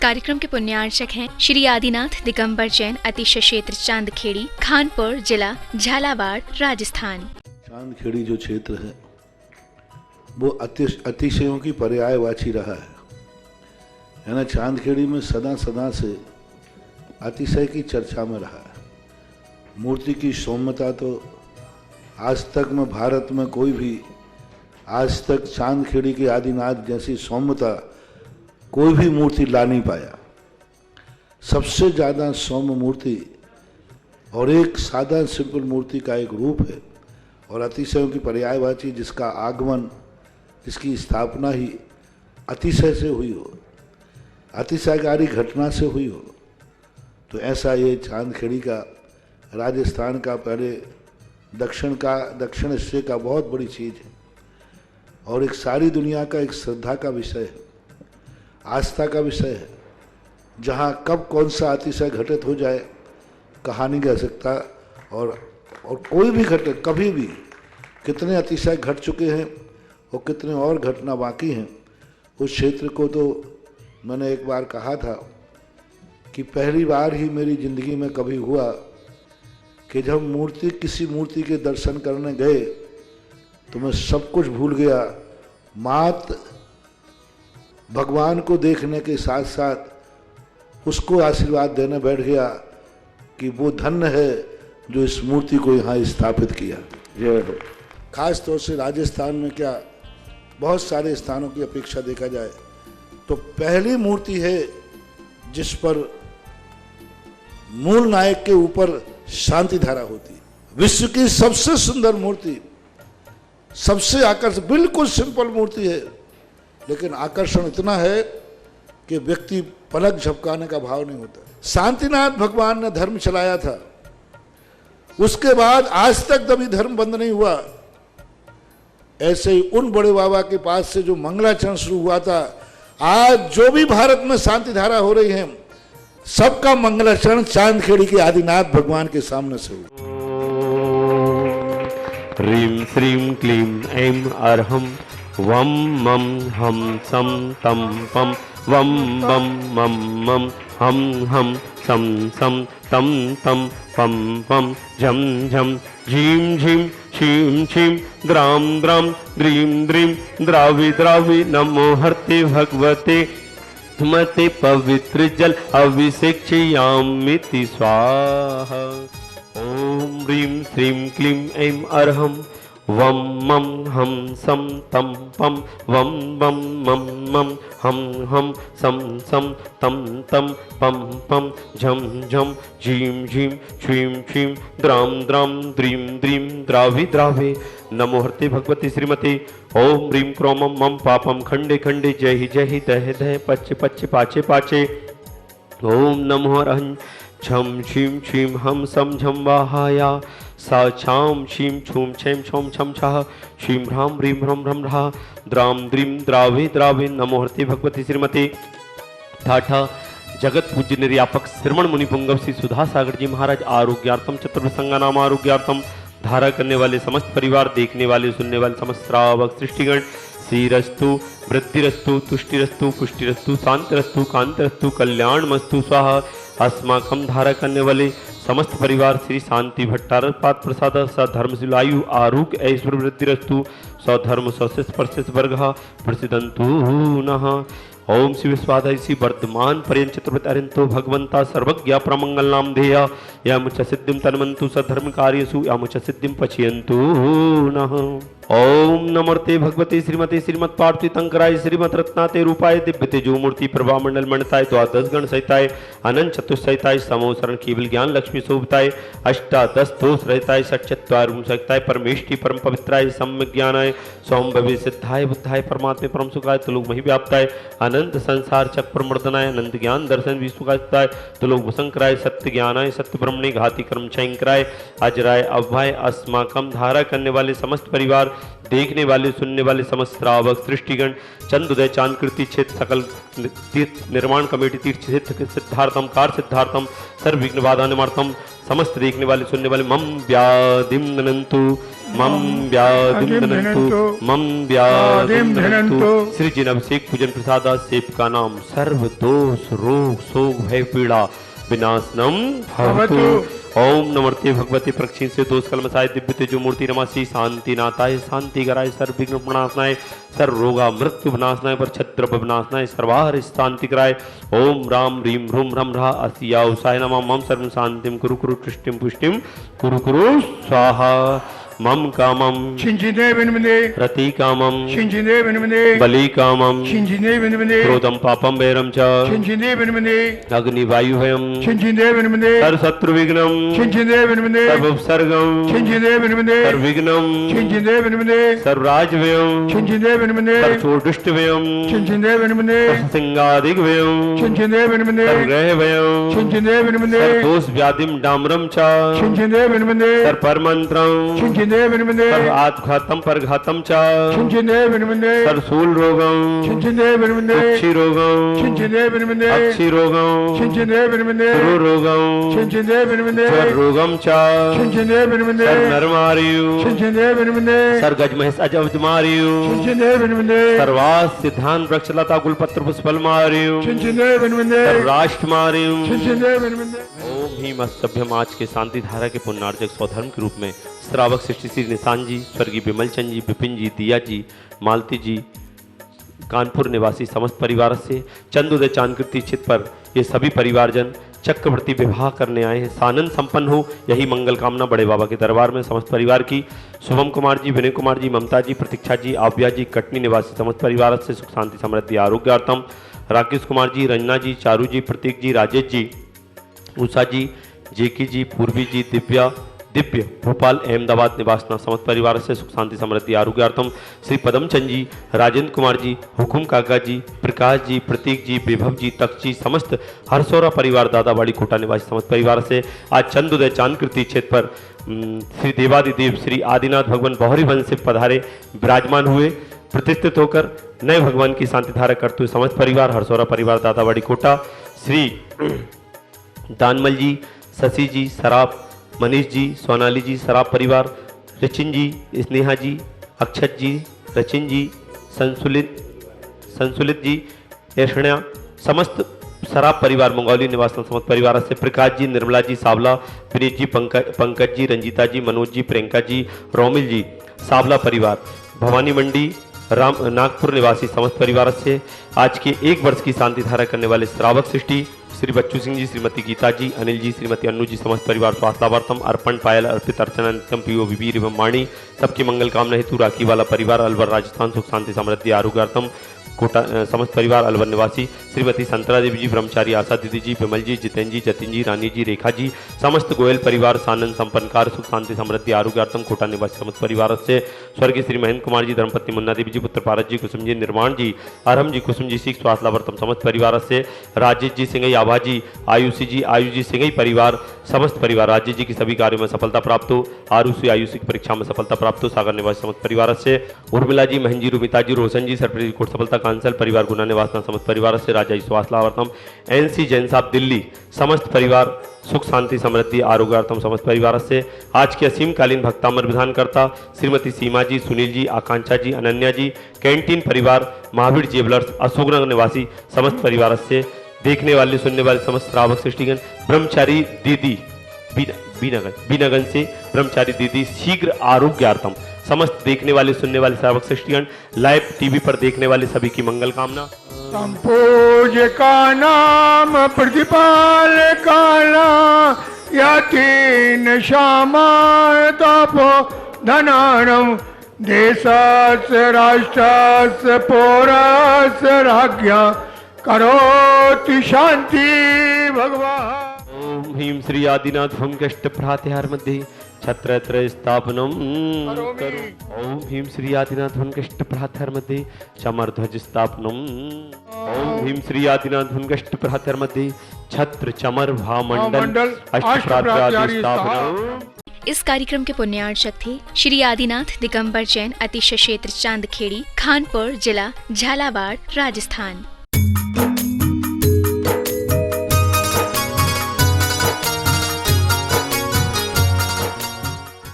कार्यक्रम के पुण्यार्चक हैं श्री आदिनाथ दिगंबर जैन अतिशय क्षेत्र चांदखेड़ी, खानपुर जिला, झालावाड़, राजस्थान। चांदखेड़ी जो क्षेत्र है वो अतिशयों की पर्यायवाची रहा है ना। चांदखेड़ी में सदा सदा से अतिशय की चर्चा में रहा है। मूर्ति की सौम्यता तो आज तक में भारत में कोई भी आज तक चांदखेड़ी के आदिनाथ जैसी सौम्यता कोई भी मूर्ति ला नहीं पाया। सबसे ज़्यादा सौम्य मूर्ति और एक सादा सिंपल मूर्ति का एक रूप है और अतिशयों की पर्यायवाची जिसका आगमन, जिसकी स्थापना ही अतिशय से हुई हो, अतिशयकारी घटना से हुई हो, तो ऐसा ये चांदखेड़ी का राजस्थान का पहले दक्षिण हिस्से का बहुत बड़ी चीज़ है और एक सारी दुनिया का एक श्रद्धा का विषय है, आस्था का विषय है। जहाँ कब कौन सा अतिशय घटित हो जाए कहा नहीं जा सकता और कोई भी घटे कभी भी कितने अतिशय घट चुके हैं और कितने और घटना बाकी हैं। उस क्षेत्र को तो मैंने एक बार कहा था कि पहली बार ही मेरी ज़िंदगी में कभी हुआ कि जब किसी मूर्ति के दर्शन करने गए तो मैं सब कुछ भूल गया। मात भगवान को देखने के साथ साथ उसको आशीर्वाद देने बैठ गया कि वो धन्य है जो इस मूर्ति को यहाँ स्थापित किया। खास तौर से राजस्थान में क्या बहुत सारे स्थानों की अपेक्षा देखा जाए तो पहली मूर्ति है जिस पर मूल नायक के ऊपर शांति धारा होती है। विश्व की सबसे सुंदर मूर्ति, सबसे आकर्षक, बिल्कुल सिंपल मूर्ति है लेकिन आकर्षण इतना है कि व्यक्ति पलक झपकाने का भाव नहीं होता। शांतिनाथ भगवान ने धर्म चलाया था, उसके बाद आज तक कभी धर्म बंद नहीं हुआ। ऐसे ही उन बड़े बाबा के पास से जो मंगलाचरण शुरू हुआ था, आज जो भी भारत में शांति धारा हो रही है सबका मंगलाचरण चांदखेड़ी के आदिनाथ भगवान के सामने से हुआ। ह्रीं श्रीं क्लीं ऐं अर्हं वं मं हम सं तं पं वं बं मं मं हम सं तं तं पं पं झं झं झीं झीं क्षीं क्षीं द्रां द्रां द्रीं द्रीं द्रावि द्रावि नमो हर्ते भगवते मते पवित्र जल अभिषेक्ष्यामिति स्वाहा। ओम ह्रीं श्रीं क्लीं ऐं अर्हं वं मं हम सं तं पं वं बं मं मं हम सं तं तं पं पं झं झं झीं झीं क्षीं क्षीं द्रां द्रां द्रीं द्रीं द्रावि द्रावे नमो हर्ते भगवती श्रीमती। ओम ह्रीं क्रों मम पापम खंडे खंडे जय जय दह दह पच्चे पच्चे पाचे पाचे। ओम नमो हरहं छम छीं छीं हम सम झम वाहाया सा छाम छीं छूं छें छौं छम छः छीं ह्रां ह्रीं ह्रम ह्रम ह्रा द्रां द्रीं द्रावे द्रावे नमो हर्ते भगवती श्रीमती। ठाठा जगत पूज्य निर्यापक श्रवण मुनि पुंगव श्री सुधा सागर जी महाराज आरोग्यार्थम चतुर्भुजंगा नाम आरोग्यार्थम धारा करने वाले समस्त परिवार, देखने वाले सुनने वाले समस्त श्रावक सृष्टिगण श्रीरस्तु वृद्धिरस्तु तुष्टिरस्तु पुष्टिरस्तु शांतिरस्तु कांतिरस्तु कल्याणमस्तु स्वाहा। अस्माकं धारा करने वाले समस्त परिवार श्री शांति भट्टार पाद प्रसाद सधर्मशील आयु आरोग्य ऐश्वर्य वृद्धिरस्तु स्वधर्म स्वशिष्ट परशिष्ट वर्ग प्रसिद्धंतु नः। ओम शिव स्वाधाय श्री वर्तमान पर्यंत चतुर्वतारिंतो भगवंता सर्वज्ञ प्रमंगल नाम धेया यामुच सिद्धिं तन्मन्तु सधर्म कार्यसु यामुच सिद्धिं पचयन्तु नः। ओम नमोते भगवती श्रीमती श्रीमत् पार्थिव तंकराय श्रीमत् रत्नाते रूपाय दिव्य तेजो मूर्ति प्रभा मंडल मंडताय द्वादश गण सहिताय अनंत चतुष्सहिताय समोसरण केवल ज्ञान लक्ष्मी शोभताय अष्टादश दोष रहताय षट्चत्वार सहिताय परमेष्टि परम पवित्राय सम्यक ज्ञानाय सोम भवे सिद्धाय बुद्धाय परमात्मे परम सुखाय तुलोक मही व्याप्ताय अनंत संसार चक्र मर्दनाय अनंत ज्ञान दर्शन विश्वकाय तुलोक भूषंकराय सत्य ज्ञानाय सत्य ब्रह्मणे घाति कर्म क्षयंकराय अजराय अभय अस्माकम धारा करने वाले समस्त परिवार, देखने वाले सुनने वाले समस्त श्रावक सृष्टिगण चंदोदय चांदकृति क्षेत्र सकल तीर्थ निर्माण कमेटी तीर्थ सिद्धार्थम कार सिद्धार्थम सर्व विघ्न बाधा निवार्थम समस्त देखने वाले सुनने वाले मम व्याधिम ननंतु मम व्याधिम धनंतु मम व्याधिम धनंतु। श्री जी ने अभिषेक पूजन प्रसादा सेव का नाम सर्व दोष रोग शोक भय पीड़ा विनाशनम भवतु। ओम नमस्ते भगवते प्रक्षीण से दोष कलमसाय दिव्य तेजो मूर्ति नमासि शांति नाथाय शांति कराय सर्व विघ्न विनाशनाय सर्व रोगा मृत्यु विनाशनाय पर छत्र विनाशनाय सर्वाहार शांति कराय। ओम राम रीम रूम रम रहा असिया उसाय नमः मम सर्व शांतिम कुरु कुरु तुष्टिम पुष्टिम कुरु कुरु स्वाहा। मम कामम छिंचिने विनमने रति कामम छिंचिने विनमने बलि कामम छिंचिने विनमने क्रोधम पापम वैरम च छिंचिने विनमने अग्नि वायु भयम छिंचिने विनमने सर्व शत्रु विघ्नम छिंचिने विनमने सर्व उपसर्गम छिंचिने विनमने सर्व विघ्नम छिंचिने विनमने सर्व राज व्ययम छिंचिने विनमने सर्व चोटुष्ट व्ययम छिंचिने विनमने सर्व सिंगादिक व्ययम छिंचिने विनमने सर्व ग्रह व्ययम छिंचिने विनमने सर्व दोष व्याधिम डामरम च छिंचिने विनमने सर्व परमंत्रम छिंचिने विनमने सर्व आत्घातम परघातम च छिंचिने विनमने सर्व शूल रोगम छिंचिने विनमने कुक्षि रोगम छिंचिने विनमने अक्षि रोगम छिंचिने विनमने सुरु रोगम छिंचिने विनमने स्वर रोगम च छिंचिने विनमने सर्व नरमारियु छिंचिने विनमने सर्व गजमहेश अजवज मारियु छिंचिने विनमने सर्वास सिद्धांत वृक्ष लता गुलपत्र पुष्पल मारियु छिंचिने विनमने सर्व राष्ट्र मारियु। छिंचिने विनमने। ओम भीम सभ्यम आज के शांति धारा के पुण्यार्जक स्वधर्म के रूप में श्रावक सृष्टि श्री निशान जी स्वर्गीय विमल चंद जी विपिन जी दिया जी मालती जी कानपुर निवासी समस्त परिवार से चंदोदय चांदकृति चित पर ये सभी परिवारजन चक्रवर्ती विवाह करने आए हैं। सानंद संपन्न हो यही मंगल कामना बड़े बाबा के दरबार में समस्त परिवार की। शुभम कुमार जी विनय कुमार जी ममता जी प्रतीक्षा जी आव्या जी कटनी निवासी समस्त परिवार से सुख शांति समृद्धि आरोग्यार्थम। राकेश कुमार जी रंजना जी चारू जी प्रतीक जी राजेश जी उषा जी जेकी जी पूर्वी जी दिव्य भोपाल अहमदाबाद निवासना समस्त परिवार से सुख शांति समृद्धि आरोग्यार्थम। श्री पदमचंद जी राजेंद्र कुमार जी हुकुम काका जी प्रकाश जी प्रतीक जी विभव जी तक्ष जी समस्त हरसौरा परिवार दादाबाड़ी कोटा निवासी समस्त परिवार से आज चंदोदय चांदकृति क्षेत्र पर श्री देवादिदेव श्री आदिनाथ भगवान बहरी वंश से पधारे विराजमान हुए प्रतिष्ठित होकर नए भगवान की शांति धारा करते हुए समस्त परिवार हरसौरा परिवार दादाबाड़ी कोटा। श्री दानमल जी शशि जी सराफ मनीष जी सोनाली जी सराफ परिवार रचिन जी स्नेहा जी अक्षत जी रचिन जी संसुलित जी यशण्या समस्त सराफ परिवार मंगौली निवास समस्त परिवार से प्रकाश जी निर्मला जी सावला विनीत जी पंकज जी रंजीता जी मनोज जी प्रियंका जी रोमिल जी सावला परिवार भवानी मंडी राम नागपुर निवासी समस्त परिवार से आज के 1 वर्ष की शांति धारा करने वाले श्रावक सृष्टि श्री बच्चू सिंह जी श्रीमती गीता जी अनिल जी श्रीमती अन्नू जी समस्त परिवार स्वास्थ्यार्थम अर्पण पायल अर्पित अर्चना नित्यम पीओ विवीर एवं वाणी सबकी मंगल कामना हेतु राखी वाला परिवार अलवर राजस्थान सुख शांति समृद्धि आरोग्यार्थम कोटा समस्त परिवार अलवर निवासी श्रीमती संतरा देवी जी ब्रह्मचारी आशा दीदी जी विमल जी जितेंद्र जी जतिन जी रानी जी रेखा जी समस्त गोयल परिवार सानंद संपन्नकार सुख शांति समृद्धि आरोग्यार्थम कोटा निवासी समस्त परिवार से स्वर्गीय श्री महेंद्र कुमार जी धर्मपत्नी मुन्ना देवी जी पुत्र पारस जी कुसुम जी निर्माण जी अरहम जी कुसुम जी सिख स्वास्थ्यावर्तम समस्त परिवार से राजेश जी सिंगई आभा जी आयु जी सिंगई परिवार समस्त परिवार राजेश जी की सभी कार्यों में सफलता प्राप्त हो आयुषी की परीक्षा में सफलता प्राप्त हो सागर निवासी समस्त परिवार से उर्मिला जी महन जी रुमिता जी रोशन जी सरप्रीत कोट सफलता कांसल परिवार गुना निवासना समस्त परिवार से राजा स्वास्थ्यावर्तम एनसी जैन साहब दिल्ली समस्त परिवार सुख शांति समृद्धि आरोग्यार्थम समस्त परिवार से आज के असीमकालीन भक्तामर विधान करता श्रीमती सीमा जी सुनील जी आकांक्षा जी अनन्या जी कैंटीन परिवार महावीर ज्वेलर्स अशोकनगर निवासी समस्त परिवार से देखने वाले सुनने वाले समस्त श्रावक सृष्टिगण ब्रह्मचारी दीदी बीनागंज से ब्रह्मचारी दीदी शीघ्र आरोग्यार्थम समस्त देखने वाले सुनने वाले श्रावक सृष्टिगण लाइव टीवी पर देखने वाले सभी की मंगल कामना। संपूज्य का नाम प्रतिपाल का नाम यातीन श्यामातापो धनानम देशास राष्ट्रास पौरास राज्ञा करोति शांति भगवान। ओम ह्रीं श्री आदिनाथ भूम कष्ट प्रातिहार मध्ये छत्रत्र स्थापनम करो। ओम ह्रीं श्री आदिनाथ भूम कष्ट प्रातिहार मध्ये चमरध्वज स्थापनम। ओम ह्रीं श्री आदिनाथ भूम कष्ट प्रातिहार मध्ये छत्र चमर भामंडल अष्टप्रात्यादि स्थापनम। इस कार्यक्रम के पुण्यार्चक थे श्री आदिनाथ दिगंबर जैन अतिशय क्षेत्र चांदखेड़ी खानपुर जिला झालावाड़ राजस्थान।